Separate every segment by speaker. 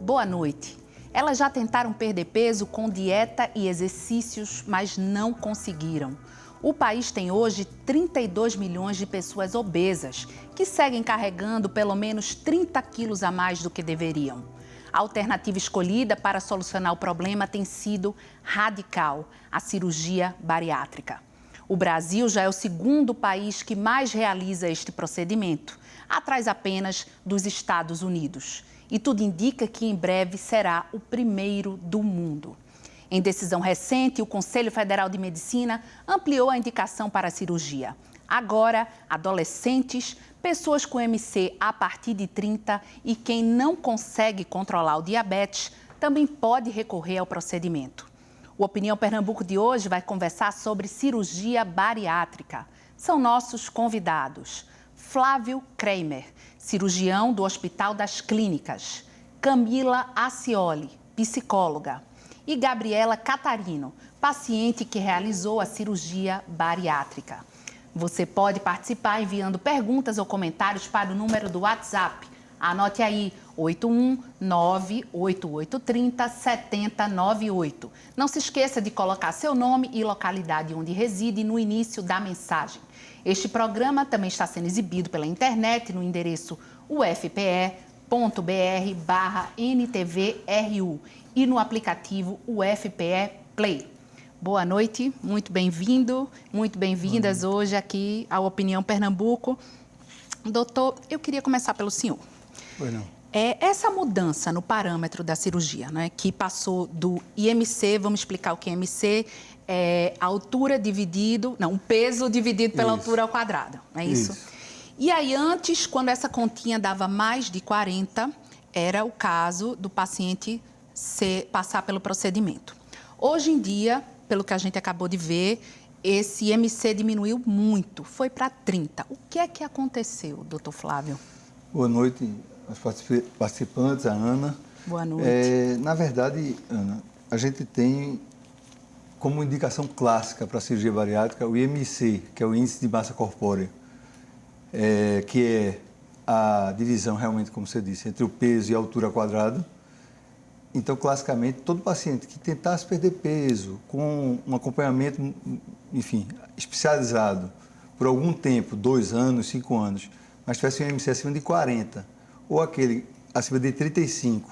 Speaker 1: boa noite. Elas já tentaram perder peso com dieta e exercícios, mas não conseguiram. O país tem hoje 32 milhões de pessoas obesas, que seguem carregando pelo menos 30 quilos a mais do que deveriam. A alternativa escolhida para solucionar o problema tem sido radical: a cirurgia bariátrica. O Brasil já é o segundo país que mais realiza este procedimento, atrás apenas dos Estados Unidos. E tudo indica que em breve será o primeiro do mundo. Em decisão recente, o Conselho Federal de Medicina ampliou a indicação para a cirurgia. Agora, adolescentes, pessoas com MC a partir de 30 e quem não consegue controlar o diabetes também pode recorrer ao procedimento. O Opinião Pernambuco de hoje vai conversar sobre cirurgia bariátrica. São nossos convidados: Flávio Kramer, cirurgião do Hospital das Clínicas; Camila Acioli, psicóloga; e Gabriela Catarino, paciente que realizou a cirurgia bariátrica. Você pode participar enviando perguntas ou comentários para o número do WhatsApp. Anote aí, 81988307098. Não se esqueça de colocar seu nome e localidade onde reside no início da mensagem. Este programa também está sendo exibido pela internet no endereço ufpe.br/NTVRU e no aplicativo UFPE Play. Boa noite, muito bem-vindo, muito bem-vindas hoje aqui ao Opinião Pernambuco. Doutor, eu queria começar pelo senhor. Essa mudança no parâmetro da cirurgia, né, que passou do IMC, vamos explicar o que é IMC, a altura dividido, não, o peso dividido pela altura ao quadrado, não é isso? E aí antes, quando essa continha dava mais de 40, era o caso do paciente passar pelo procedimento. Hoje em dia, pelo que a gente acabou de ver, esse IMC diminuiu muito, foi para 30. O que é que aconteceu, doutor Flávio?
Speaker 2: Boa noite aos participantes, a Ana.
Speaker 1: Boa noite.
Speaker 2: Na verdade, Ana, a gente tem como indicação clássica para a cirurgia bariátrica o IMC, que é o Índice de Massa Corpórea, que é a divisão, realmente, como você disse, entre o peso e a altura quadrada. Então, classicamente, todo paciente que tentasse perder peso com um acompanhamento, enfim, especializado por algum tempo, 2 anos, 5 anos, mas tivesse um IMC acima de 40, ou aquele acima de 35,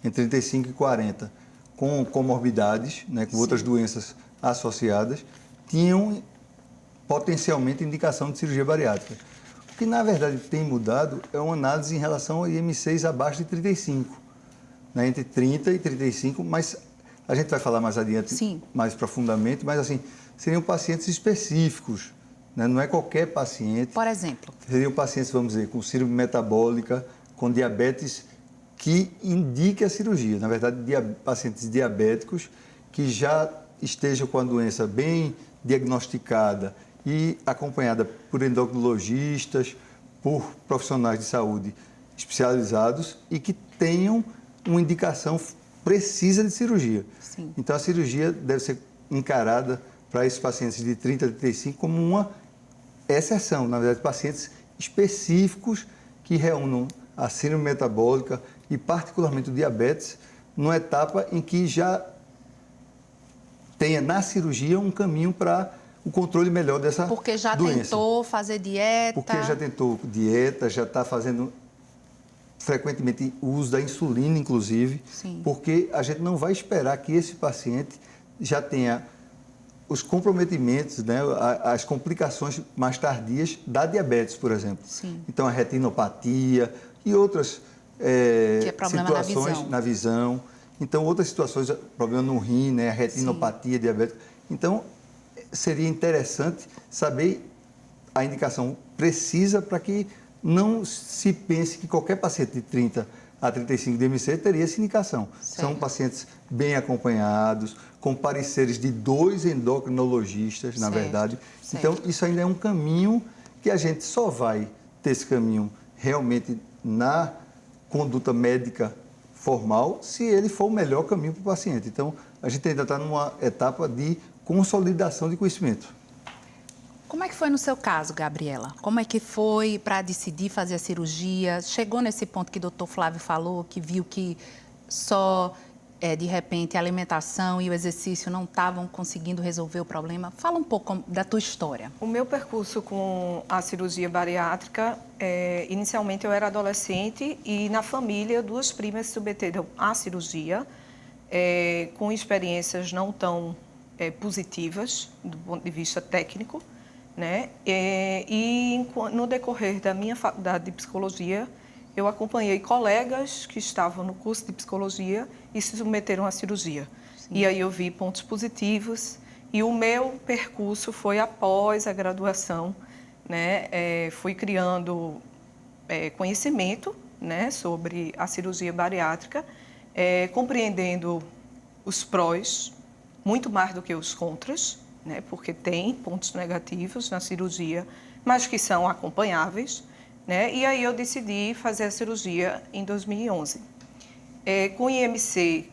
Speaker 2: entre 35 e 40, com comorbidades, né, com outras doenças associadas, tinham potencialmente indicação de cirurgia bariátrica. O que, na verdade, tem mudado é uma análise em relação ao IMCs abaixo de 35. Né, entre 30 e 35, mas a gente vai falar mais adiante, mais profundamente, mas assim, seriam pacientes específicos, né, não é qualquer paciente.
Speaker 1: Por exemplo?
Speaker 2: Seriam pacientes, vamos dizer, com síndrome metabólica, com diabetes, que indique a cirurgia. Na verdade, pacientes diabéticos que já estejam com a doença bem diagnosticada e acompanhada por endocrinologistas, por profissionais de saúde especializados e que tenham uma indicação precisa de cirurgia.
Speaker 1: Sim.
Speaker 2: Então, a cirurgia deve ser encarada para esses pacientes de 30 a 35 como uma exceção, na verdade, pacientes específicos que reúnam a síndrome metabólica e, particularmente, o diabetes, numa etapa em que já tenha na cirurgia um caminho para o controle melhor dessa doença.
Speaker 1: Porque já tentou fazer dieta.
Speaker 2: Porque já tentou dieta, já está fazendo frequentemente o uso da insulina, inclusive, porque a gente não vai esperar que esse paciente já tenha os comprometimentos, né, as complicações mais tardias da diabetes, por exemplo. Então, a retinopatia e outras situações na visão. Então, outras situações, problema no rim, né, a retinopatia diabética. Então, seria interessante saber a indicação precisa para que não se pense que qualquer paciente de 30 a 35 de IMC teria essa indicação. São pacientes bem acompanhados, com pareceres de 2 endocrinologistas, na verdade. Então, isso ainda é um caminho que a gente só vai ter esse caminho realmente na conduta médica formal, se ele for o melhor caminho para o paciente. Então, a gente ainda está numa etapa de consolidação de conhecimento.
Speaker 1: Como é que foi no seu caso, Gabriela? Como é que foi para decidir fazer a cirurgia? Chegou nesse ponto que o doutor Flávio falou, que viu que só, de repente, a alimentação e o exercício não estavam conseguindo resolver o problema? Fala um pouco da tua história.
Speaker 3: O meu percurso com a cirurgia bariátrica, inicialmente eu era adolescente e na família 2 primas se submeteram à cirurgia, com experiências não tão positivas do ponto de vista técnico, né? E no decorrer da minha faculdade de psicologia, eu acompanhei colegas que estavam no curso de psicologia e se submeteram à cirurgia. Sim. E aí eu vi pontos positivos e o meu percurso foi após a graduação, né? Fui criando conhecimento, né, sobre a cirurgia bariátrica, compreendendo os prós, muito mais do que os contras, né, porque tem pontos negativos na cirurgia, mas que são acompanháveis, né, e aí eu decidi fazer a cirurgia em 2011. Com IMC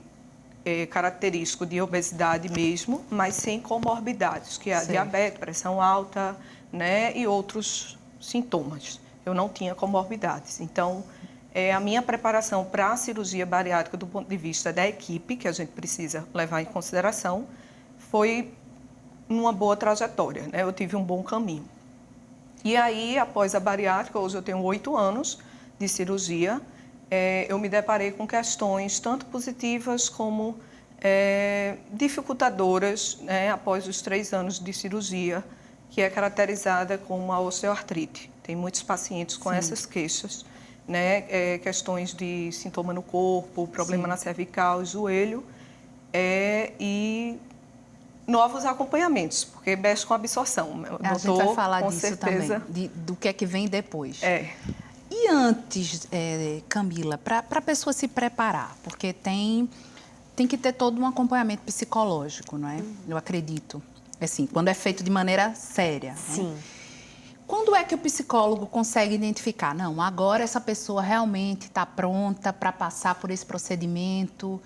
Speaker 3: característico de obesidade mesmo, mas sem comorbidades, que é a diabetes, pressão alta, né, e outros sintomas. Eu não tinha comorbidades. Então, a minha preparação para a cirurgia bariátrica do ponto de vista da equipe, que a gente precisa levar em consideração, foi uma boa trajetória, né? Eu tive um bom caminho. E aí, após a bariátrica, hoje eu tenho 8 anos de cirurgia, eu me deparei com questões tanto positivas como dificultadoras, né, após os 3 anos de cirurgia, que é caracterizada como a osteoartrite. Tem muitos pacientes com essas queixas, né, questões de sintoma no corpo, problema na cervical, joelho, e novos acompanhamentos, porque mexe com a absorção.
Speaker 1: A gente vai falar disso também, do que é que vem depois. E antes, Camila, para a pessoa se preparar, porque tem que ter todo um acompanhamento psicológico, não é? Eu acredito. Assim, quando é feito de maneira séria.
Speaker 4: Sim.
Speaker 1: Né? Quando é que o psicólogo consegue identificar? Não, agora essa pessoa realmente está pronta para passar por esse procedimento.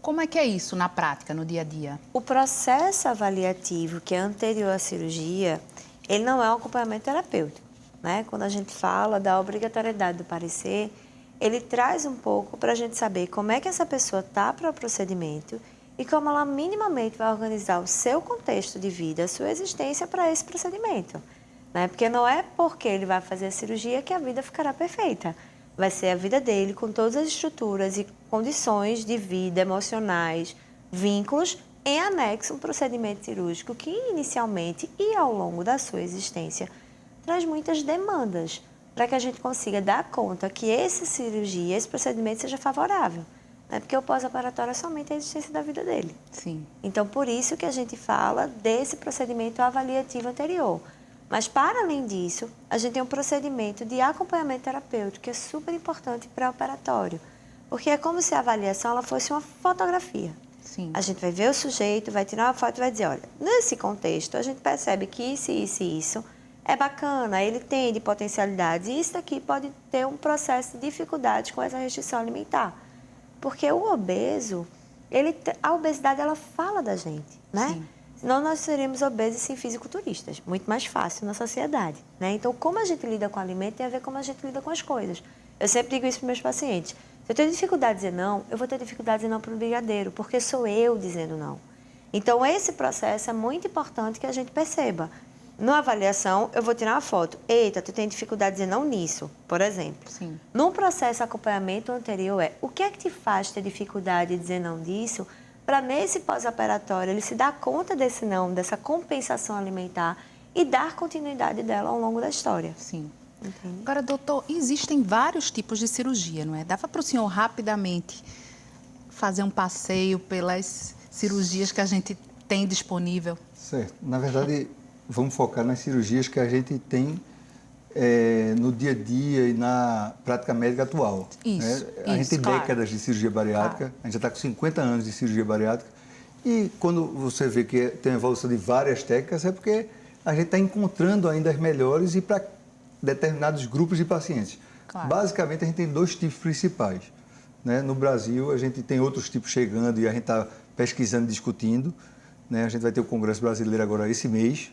Speaker 1: Como é que é isso na prática, no dia a dia?
Speaker 4: O processo avaliativo que é anterior à cirurgia, ele não é um acompanhamento terapêutico, né? Quando a gente fala da obrigatoriedade do parecer, ele traz um pouco para a gente saber como é que essa pessoa está para o procedimento e como ela minimamente vai organizar o seu contexto de vida, a sua existência para esse procedimento. Né? Porque não é porque ele vai fazer a cirurgia que a vida ficará perfeita. Vai ser a vida dele com todas as estruturas e condições de vida emocionais, vínculos, em anexo a um procedimento cirúrgico que inicialmente e ao longo da sua existência traz muitas demandas para que a gente consiga dar conta que essa cirurgia, esse procedimento seja favorável. Né? Porque o pós-operatório é somente a existência da vida dele.
Speaker 1: Sim.
Speaker 4: Então, por isso que a gente fala desse procedimento avaliativo anterior. Mas, para além disso, a gente tem um procedimento de acompanhamento terapêutico que é super importante pré-operatório. Porque é como se a avaliação ela fosse uma fotografia.
Speaker 1: Sim.
Speaker 4: A gente vai ver o sujeito, vai tirar uma foto e vai dizer, olha, nesse contexto a gente percebe que isso, isso e isso é bacana, ele tem de potencialidades e isso daqui pode ter um processo de dificuldade com essa restrição alimentar. Porque o obeso, a obesidade ela fala da gente, né?
Speaker 1: Sim.
Speaker 4: Senão nós seríamos obesos sem fisiculturistas. Muito mais fácil na sociedade. Né? Então, como a gente lida com o alimento tem a ver com como a gente lida com as coisas. Eu sempre digo isso para meus pacientes. Se eu tenho dificuldade de dizer não, eu vou ter dificuldade de dizer não para o brigadeiro, porque sou eu dizendo não. Então, esse processo é muito importante que a gente perceba. Na avaliação, eu vou tirar uma foto. Eita, tu tem dificuldade de dizer não nisso, por exemplo.
Speaker 1: Sim.
Speaker 4: No processo de acompanhamento anterior o que é que te faz ter dificuldade de dizer não disso, para nesse pós-operatório ele se dar conta desse não, dessa compensação alimentar e dar continuidade dela ao longo da história.
Speaker 1: Sim.
Speaker 4: Entende?
Speaker 1: Agora, doutor, existem vários tipos de cirurgia, não é? Dava para o senhor rapidamente fazer um passeio pelas cirurgias que a gente tem disponível?
Speaker 2: Certo. Na verdade, vamos focar nas cirurgias que a gente tem no dia a dia e na prática médica atual.
Speaker 1: Isso,
Speaker 2: A gente tem
Speaker 1: claro.
Speaker 2: décadas de cirurgia bariátrica, a gente já está com 50 anos de cirurgia bariátrica, e quando você vê que tem uma evolução de várias técnicas, é porque a gente está encontrando ainda as melhores e para determinados grupos de pacientes.
Speaker 1: Claro.
Speaker 2: Basicamente, a gente tem 2 tipos principais. Né? No Brasil, a gente tem outros tipos chegando e a gente está pesquisando, discutindo. Né? A gente vai ter o Congresso Brasileiro agora esse mês,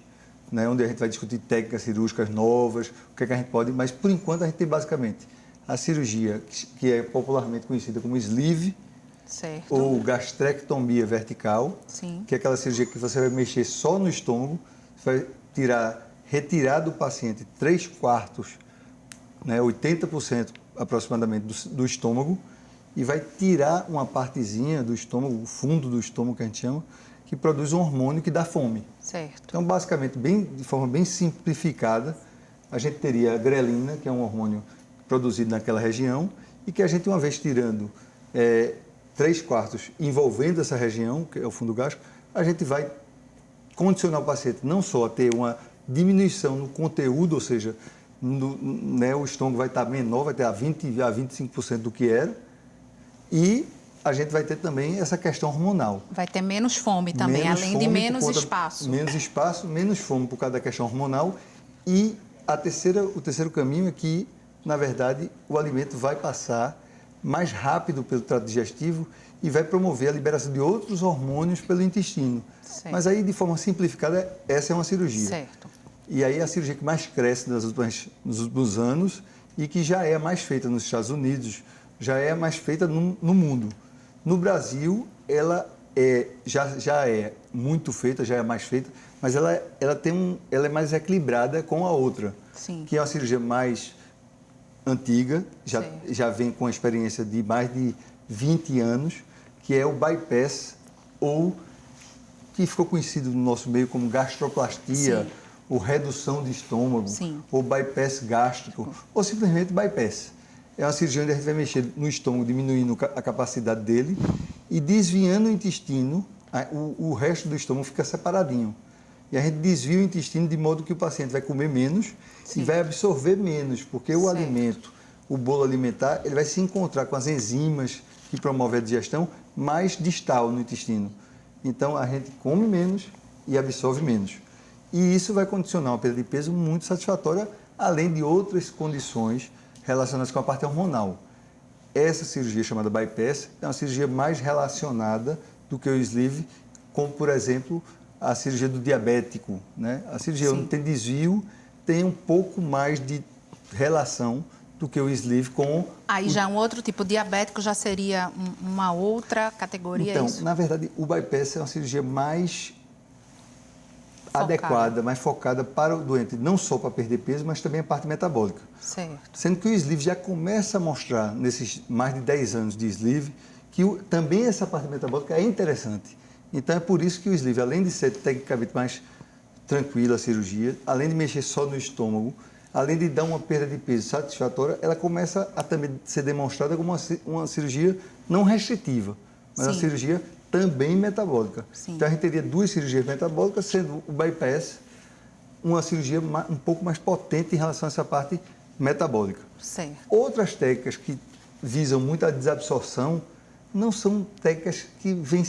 Speaker 2: né, onde a gente vai discutir técnicas cirúrgicas novas, o que é que a gente pode... Mas, por enquanto, a gente tem basicamente a cirurgia, que é popularmente conhecida como sleeve,
Speaker 1: Certo.
Speaker 2: ou gastrectomia vertical,
Speaker 1: Sim.
Speaker 2: que é aquela cirurgia que você vai mexer só no estômago, você vai retirar do paciente 3/4, né, 80% aproximadamente do estômago, e vai tirar uma partezinha do estômago, o fundo do estômago que a gente chama, que produz um hormônio que dá fome.
Speaker 1: Certo.
Speaker 2: Então, basicamente, de forma bem simplificada, a gente teria a grelina, que é um hormônio produzido naquela região, e que a gente, uma vez tirando 3/4 envolvendo essa região, que é o fundo gástrico, a gente vai condicionar o paciente não só a ter uma diminuição no conteúdo, ou seja, o estômago vai estar menor, vai ter a 20% a 25% do que era, e a gente vai ter também essa questão hormonal.
Speaker 1: Vai ter menos fome também,
Speaker 2: Menos
Speaker 1: além de
Speaker 2: fome
Speaker 1: menos
Speaker 2: por conta-
Speaker 1: espaço.
Speaker 2: Menos espaço, menos fome por causa da questão hormonal. E o terceiro caminho é que, na verdade, o alimento vai passar mais rápido pelo trato digestivo e vai promover a liberação de outros hormônios pelo intestino.
Speaker 1: Certo.
Speaker 2: Mas aí, de forma simplificada, essa é uma cirurgia.
Speaker 1: Certo.
Speaker 2: E aí a cirurgia que mais cresce nos últimos anos e que já é mais feita nos Estados Unidos, já é mais feita no mundo. No Brasil, ela já é muito feita, já é mais feita, mas ela é mais equilibrada com a outra,
Speaker 1: Sim.
Speaker 2: que é uma cirurgia mais antiga, já vem com a experiência de mais de 20 anos, que é o bypass, ou que ficou conhecido no nosso meio como gastroplastia,
Speaker 1: Sim.
Speaker 2: ou redução de estômago,
Speaker 1: Sim.
Speaker 2: ou bypass gástrico, ou simplesmente bypass. É uma cirurgia onde a gente vai mexer no estômago, diminuindo a capacidade dele e desviando o intestino, o resto do estômago fica separadinho. E a gente desvia o intestino de modo que o paciente vai comer menos
Speaker 1: Sim.
Speaker 2: e vai absorver menos, porque o
Speaker 1: Certo.
Speaker 2: alimento, o bolo alimentar, ele vai se encontrar com as enzimas que promovem a digestão mais distal no intestino. Então, a gente come menos e absorve menos. E isso vai condicionar uma perda de peso muito satisfatória, além de outras condições relacionadas com a parte hormonal. Essa cirurgia chamada bypass é uma cirurgia mais relacionada do que o sleeve, como, por exemplo, a cirurgia do diabético, né? A cirurgia onde tem desvio tem um pouco mais de relação do que o sleeve com...
Speaker 1: Aí já é um outro tipo, diabético já seria uma outra categoria,
Speaker 2: Então,
Speaker 1: é isso?
Speaker 2: na verdade, o bypass é uma cirurgia mais
Speaker 1: Focada.
Speaker 2: adequada, mais focada para o doente, não só para perder peso, mas também a parte metabólica.
Speaker 1: Certo.
Speaker 2: Sendo que o sleeve já começa a mostrar, nesses mais de 10 anos de sleeve, que também essa parte metabólica é interessante. Então, é por isso que o sleeve, além de ser tecnicamente mais tranquila a cirurgia, além de mexer só no estômago, além de dar uma perda de peso satisfatória, ela começa a também ser demonstrada como uma cirurgia não restritiva, mas uma
Speaker 1: Sim.
Speaker 2: cirurgia também metabólica.
Speaker 1: Sim.
Speaker 2: Então, a gente teria duas cirurgias metabólicas, sendo o bypass uma cirurgia um pouco mais potente em relação a essa parte metabólica.
Speaker 1: Certo.
Speaker 2: Outras técnicas que visam muito a desabsorção não são técnicas que vêm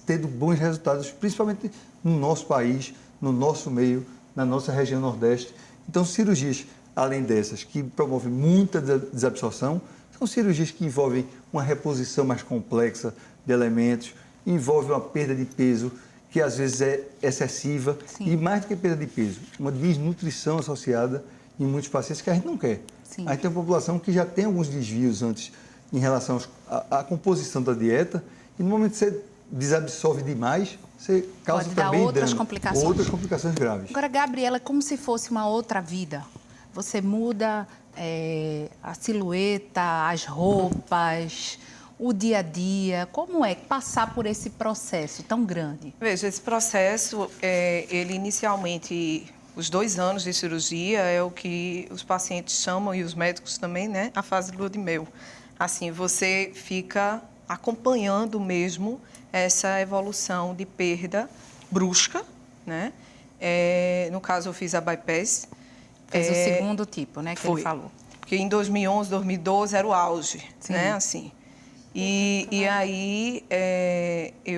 Speaker 2: tendo bons resultados, principalmente no nosso país, no nosso meio, na nossa região Nordeste. Então, cirurgias, além dessas, que promovem muita desabsorção, são cirurgias que envolvem uma reposição mais complexa de elementos, envolvem uma perda de peso que às vezes é excessiva.
Speaker 1: Sim.
Speaker 2: E mais do que perda de peso, uma desnutrição associada em muitos pacientes que a gente não quer.
Speaker 1: Sim.
Speaker 2: A gente tem uma população que já tem alguns desvios antes em relação à composição da dieta, e no momento que você desabsorve demais, você causa
Speaker 1: Pode dar
Speaker 2: também
Speaker 1: outras
Speaker 2: dano,
Speaker 1: complicações.
Speaker 2: outras complicações graves.
Speaker 1: Agora, Gabriela, é como se fosse uma outra vida. Você muda a silhueta, as roupas, o dia a dia. Como é passar por esse processo tão grande?
Speaker 3: Veja, esse processo, ele inicialmente, os 2 anos de cirurgia é o que os pacientes chamam, e os médicos também, né, a fase de lua de mel. Assim, você fica acompanhando mesmo essa evolução de perda brusca, né? No caso, eu fiz a bypass.
Speaker 1: Fez o segundo tipo, né, que
Speaker 3: Foi.
Speaker 1: ele falou.
Speaker 3: Porque em 2011, 2012 era o auge,
Speaker 1: Sim.
Speaker 3: né, assim. E aí,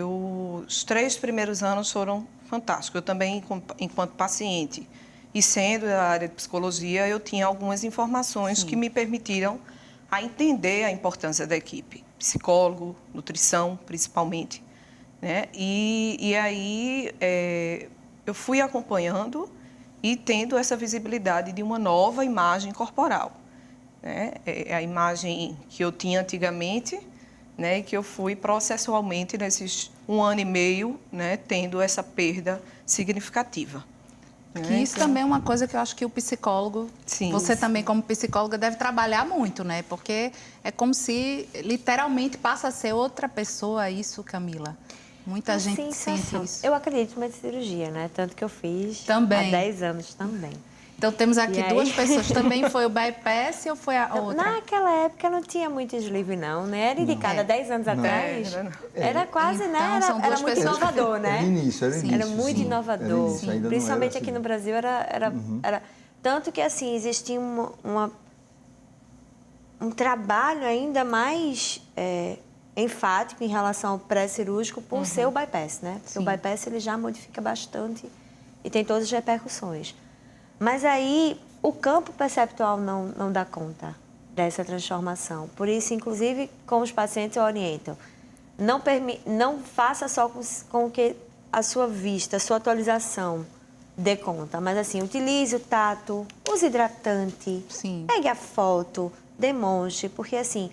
Speaker 3: os 3 primeiros anos foram fantásticos. Eu também, enquanto paciente, e sendo da área de psicologia, eu tinha algumas informações
Speaker 1: Sim.
Speaker 3: que me permitiram a entender a importância da equipe. Psicólogo, nutrição, principalmente, né? E aí, eu fui acompanhando e tendo essa visibilidade de uma nova imagem corporal, né? A imagem que eu tinha antigamente, né, e que eu fui processualmente nesses 1 ano e meio, né, tendo essa perda significativa.
Speaker 1: Que isso também é uma coisa que eu acho que o psicólogo, você também como psicóloga deve trabalhar muito, né? Porque é como se literalmente passa a ser outra pessoa isso, Camila. Muita gente sente isso.
Speaker 4: Eu acredito na cirurgia, né? Tanto que eu fiz
Speaker 1: também.
Speaker 4: há 10 anos também.
Speaker 1: Então, temos aqui duas pessoas. Também foi o bypass ou foi a outra?
Speaker 4: Naquela época não tinha muito sleeve, não, né? Era indicado há 10 anos atrás. Era quase,
Speaker 1: então,
Speaker 4: né? Era muito inovador, né?
Speaker 2: Era início,
Speaker 4: era muito inovador.
Speaker 2: Início, ainda
Speaker 4: principalmente
Speaker 2: não era
Speaker 4: aqui no Brasil era... Tanto que, assim, existia um trabalho ainda mais enfático em relação ao pré-cirúrgico por ser o bypass, né? Porque o bypass ele já modifica bastante e tem todas as repercussões. Mas aí o campo perceptual não dá conta dessa transformação. Por isso, inclusive, com os pacientes eu oriento. Não faça só com que a sua vista, a sua atualização dê conta. Mas assim, utilize o tato, use hidratante, pegue a foto, demonstre. Porque assim,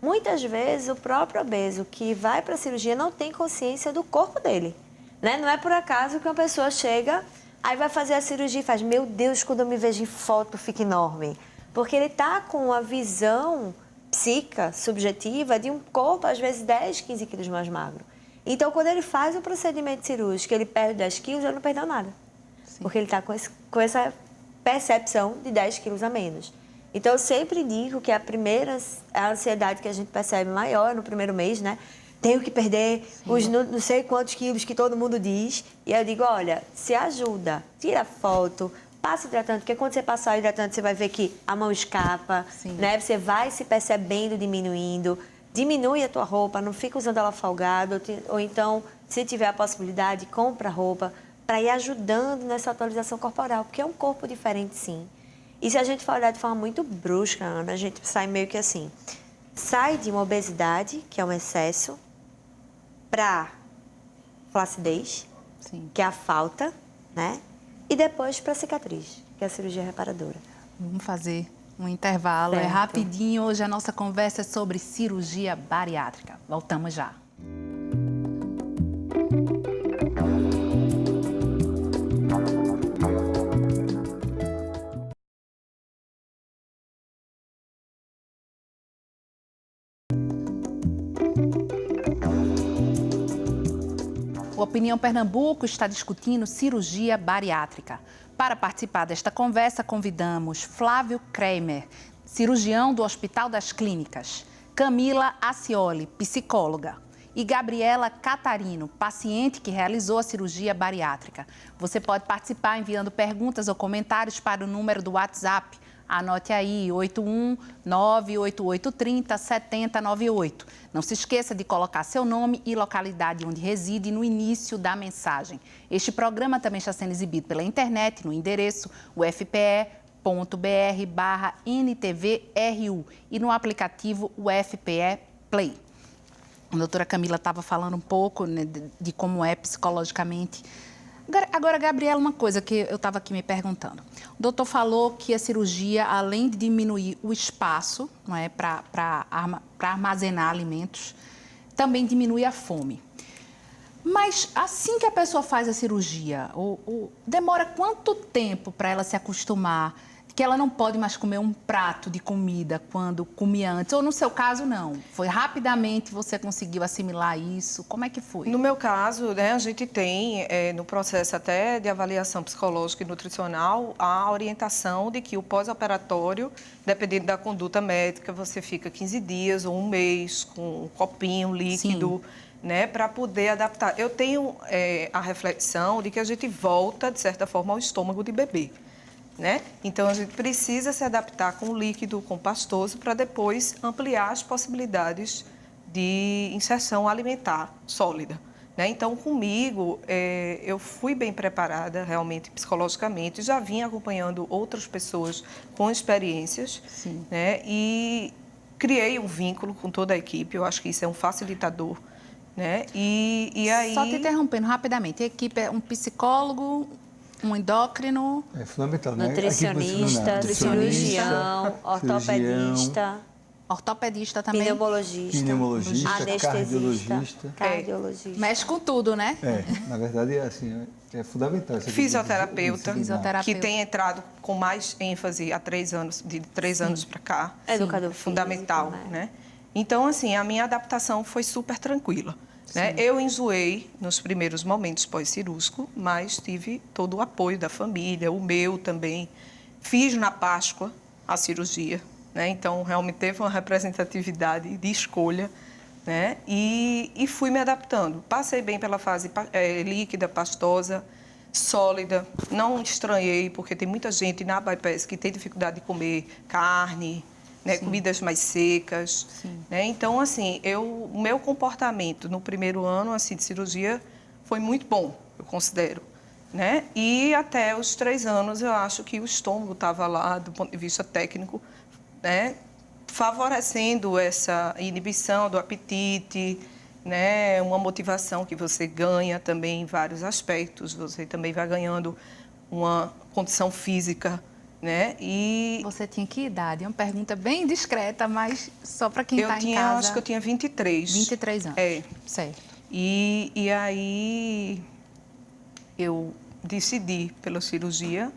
Speaker 4: muitas vezes o próprio obeso que vai para a cirurgia não tem consciência do corpo dele. Né? Não é por acaso que uma pessoa chega... Aí vai fazer a cirurgia e faz, meu Deus, quando eu me vejo em foto, fica enorme. Porque ele está com uma visão psíquica, subjetiva, de um corpo, às vezes, 10, 15 quilos mais magro. Então, quando ele faz o procedimento cirúrgico, ele perde 10 quilos, ele não perdeu nada. Porque ele está com essa percepção de 10 quilos a menos. Então, eu sempre digo que a ansiedade que a gente percebe maior no primeiro mês, né? Tenho que perder os não sei quantos quilos que todo mundo diz. E eu digo, olha, se ajuda, tira foto, passa hidratante, porque quando você passar o hidratante, você vai ver que a mão escapa, né? Você vai se percebendo diminuindo. Diminui a tua roupa, não fica usando ela folgada. Ou então, se tiver a possibilidade, compra roupa para ir ajudando nessa atualização corporal, porque é um corpo diferente, sim. E se a gente for olhar de forma muito brusca, Ana, a gente sai meio que assim. Sai de uma obesidade, que é um excesso, para flacidez, que é a falta, né? E depois para cicatriz, que é a cirurgia reparadora.
Speaker 1: Vamos fazer um intervalo, é rapidinho. Hoje a nossa conversa é sobre cirurgia bariátrica. Voltamos já. O Opinião Pernambuco está discutindo cirurgia bariátrica. Para participar desta conversa, convidamos Flávio Kramer, cirurgião do Hospital das Clínicas, Camila Acioli, psicóloga, e Gabriela Catarino, paciente que realizou a cirurgia bariátrica. Você pode participar enviando perguntas ou comentários para o número do WhatsApp. Anote aí, 81988307098. Não se esqueça de colocar seu nome e localidade onde reside no início da mensagem. Este programa também está sendo exibido pela internet no endereço ufpe.br/NTVRU e no aplicativo UFPE Play. A doutora Camila estava falando um pouco, né, de como é psicologicamente. Agora, Gabriela, uma coisa que eu estava aqui me perguntando. O doutor falou que a cirurgia, além de diminuir o espaço, não é, para armazenar alimentos, também diminui a fome. Mas assim que a pessoa faz a cirurgia, demora quanto tempo para ela se acostumar que ela não pode mais comer um prato de comida quando comia antes? Ou no seu caso, não? Foi rapidamente, você conseguiu assimilar isso? Como é que foi?
Speaker 3: No meu caso, né, a gente tem, no processo até de avaliação psicológica e nutricional, a orientação de que o pós-operatório, dependendo da conduta médica, você fica 15 dias ou um mês com um copinho líquido, né, para poder adaptar. Eu tenho a reflexão de que a gente volta, de certa forma, ao estômago de bebê. Né? Então, a gente precisa se adaptar com o líquido, com o pastoso, para depois ampliar as possibilidades de inserção alimentar sólida. Né? Então, comigo, eu fui bem preparada, realmente, psicologicamente. Já vinha acompanhando outras pessoas com experiências. Né? E criei um vínculo com toda a equipe. Eu acho que isso é um facilitador. Né? E aí...
Speaker 1: Só te interrompendo rapidamente. A equipe é um psicólogo... Um endócrino...
Speaker 2: É fundamental, né?
Speaker 4: Nutricionista, cirurgião, ortopedista.
Speaker 1: Ortopedista também.
Speaker 2: Pneumologista,
Speaker 4: anestesista, cardiologista.
Speaker 1: Mexe com tudo, né?
Speaker 2: Na verdade, é fundamental.
Speaker 3: Fisioterapeuta,
Speaker 1: Fisioterapeuta,
Speaker 3: que tem entrado com mais ênfase há 3 anos, de 3 anos para cá.
Speaker 4: Educador
Speaker 3: fundamental,
Speaker 4: físico,
Speaker 3: né? Então, assim, a minha adaptação foi super tranquila. Né? Eu enjoei nos primeiros momentos pós-cirúrgico, mas tive todo o apoio da família, o meu também. Fiz na Páscoa a cirurgia, né? Então, realmente teve uma representatividade de escolha, né? E fui me adaptando. Passei bem pela fase líquida, pastosa, sólida. Não estranhei, porque tem muita gente na bypass que tem dificuldade de comer carne, né, comidas mais secas, né? Então, assim, o meu comportamento no primeiro ano assim, de cirurgia foi muito bom, eu considero, né? E até os 3 anos eu acho que o estômago estava lá, do ponto de vista técnico, né, favorecendo essa inibição do apetite, né, uma motivação que você ganha também em vários aspectos, você também vai ganhando uma condição física, né? E
Speaker 1: você tinha que idade? É uma pergunta bem discreta, mas só para quem está em casa.
Speaker 3: Eu acho que eu tinha 23.
Speaker 1: 23 anos. Certo.
Speaker 3: E aí eu decidi pela cirurgia,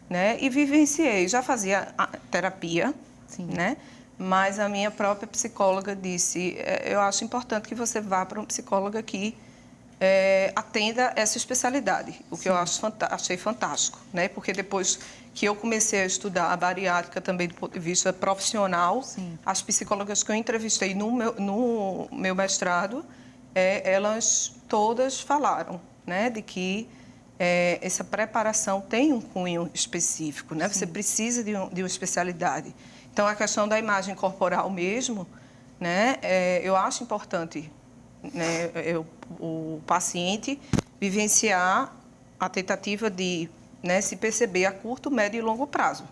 Speaker 3: né? E vivenciei. Já fazia terapia, né? Mas a minha própria psicóloga disse, eu acho importante que você vá para uma psicóloga que atenda essa especialidade, o que eu achei fantástico, né? Porque depois que eu comecei a estudar a bariátrica também do ponto de vista profissional, as psicólogas que eu entrevistei no meu mestrado, elas todas falaram, né, de que essa preparação tem um cunho específico, né? Você precisa de uma especialidade. Então, a questão da imagem corporal mesmo, né, eu acho importante, né, o paciente vivenciar a tentativa de, né, se perceber a curto, médio e longo prazo.